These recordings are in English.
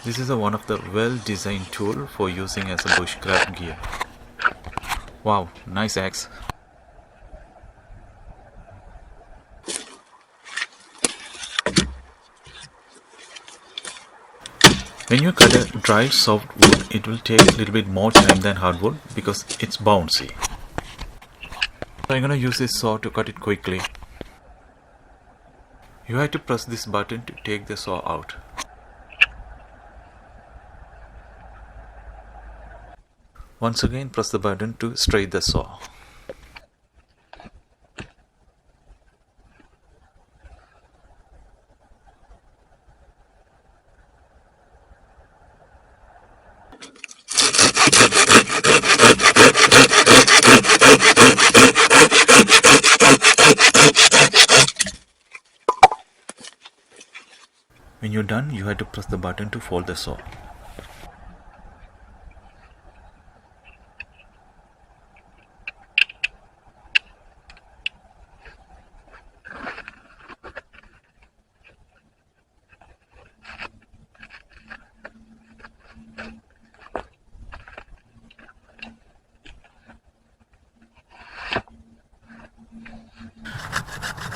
This is one of the well-designed tool for using as a bushcraft gear. Wow, nice axe. When you cut a dry soft wood, it will take a little bit more time than hardwood because it's bouncy. So I'm gonna use this saw to cut it quickly. You have to press this button to take the saw out. Once again, press the button to straight the saw. When you're done, you have to press the button to fold the saw.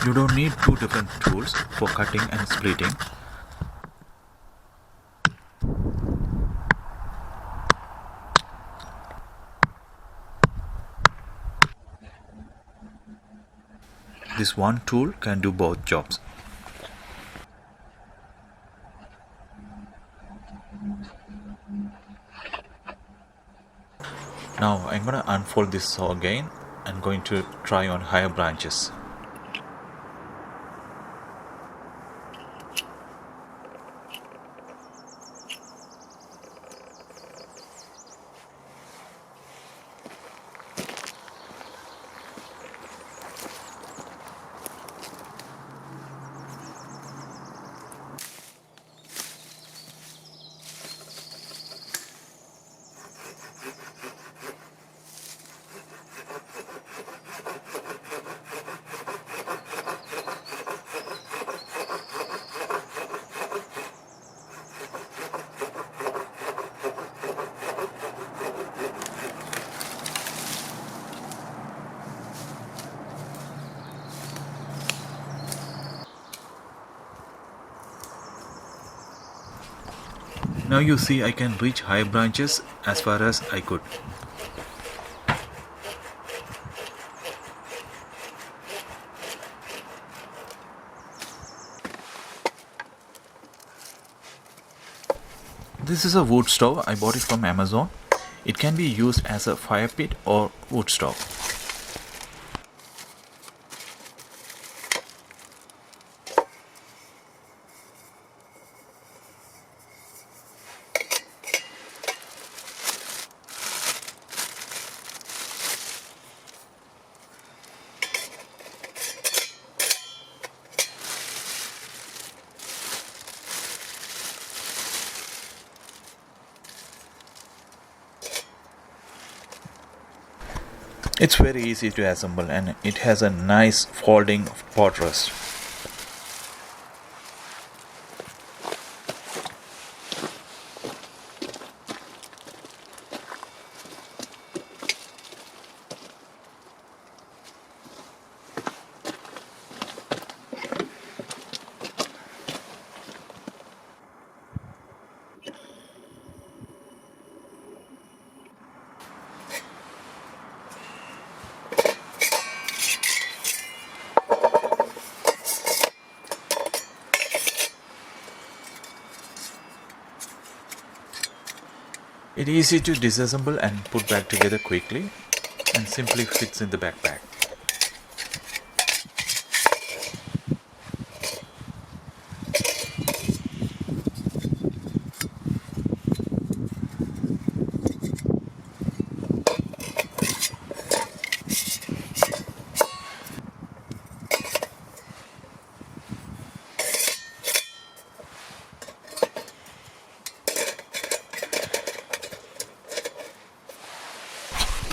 You don't need two different tools for cutting and splitting. This one tool can do both jobs. Now I'm gonna unfold this saw again and going to try on higher branches. Now you see I can reach high branches as far as I could. This is a wood stove. I bought it from Amazon. It can be used as a fire pit or wood stove. It's very easy to assemble and it has a nice folding pot rest. It's easy to disassemble and put back together quickly and simply fits in the backpack.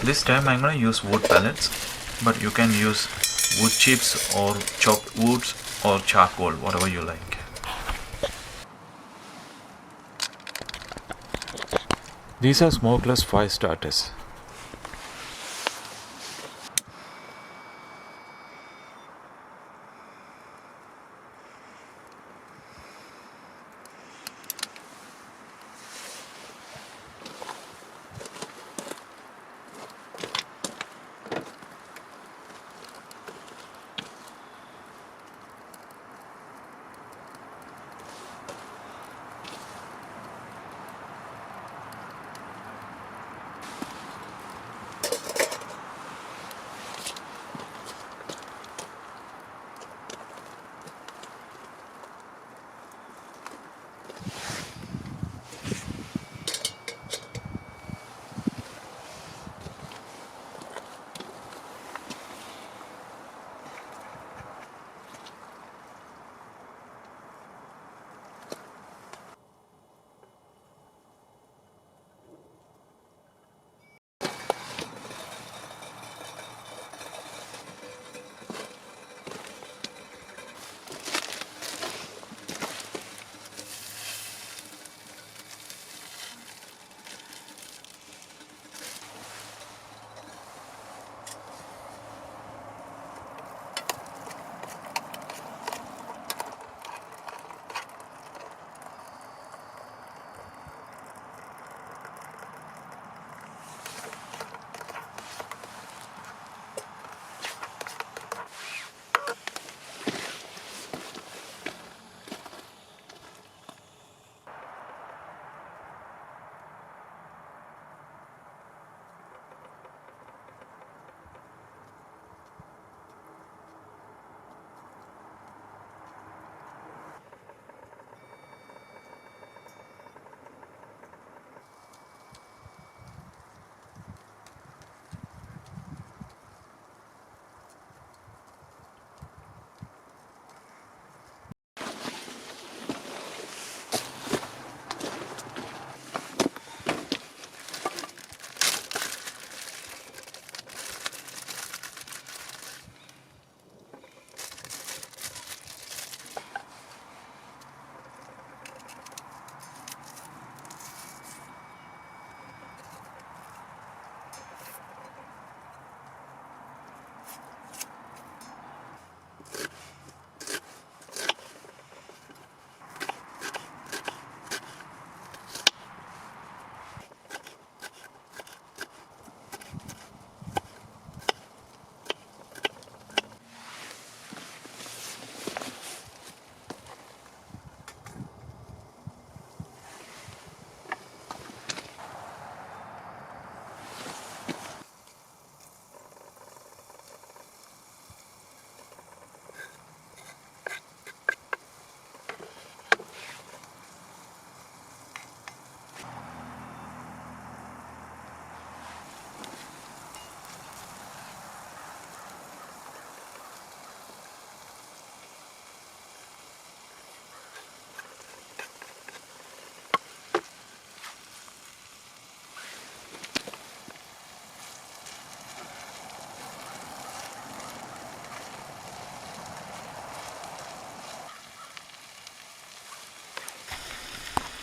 This time I'm going to use wood pellets, but you can use wood chips or chopped woods or charcoal, whatever you like. These are smokeless fire starters.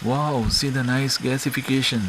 Wow, see the nice gasification.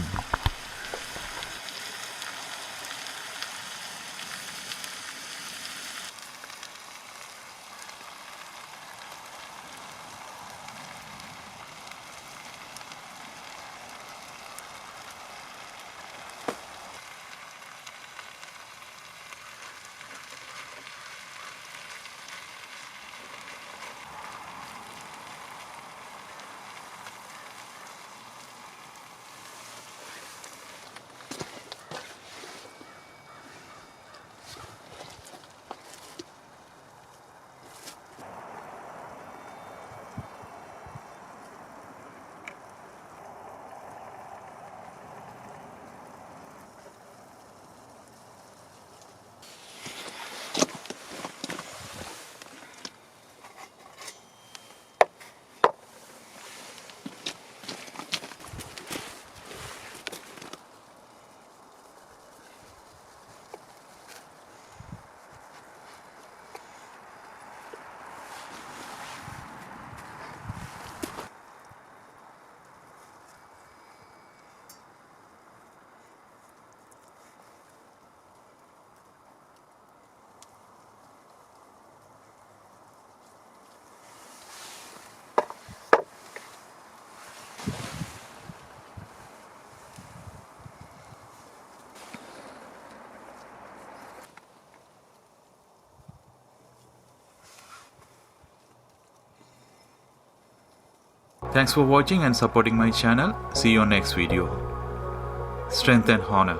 Thanks for watching and supporting my channel. See you on next video. Strength and honor.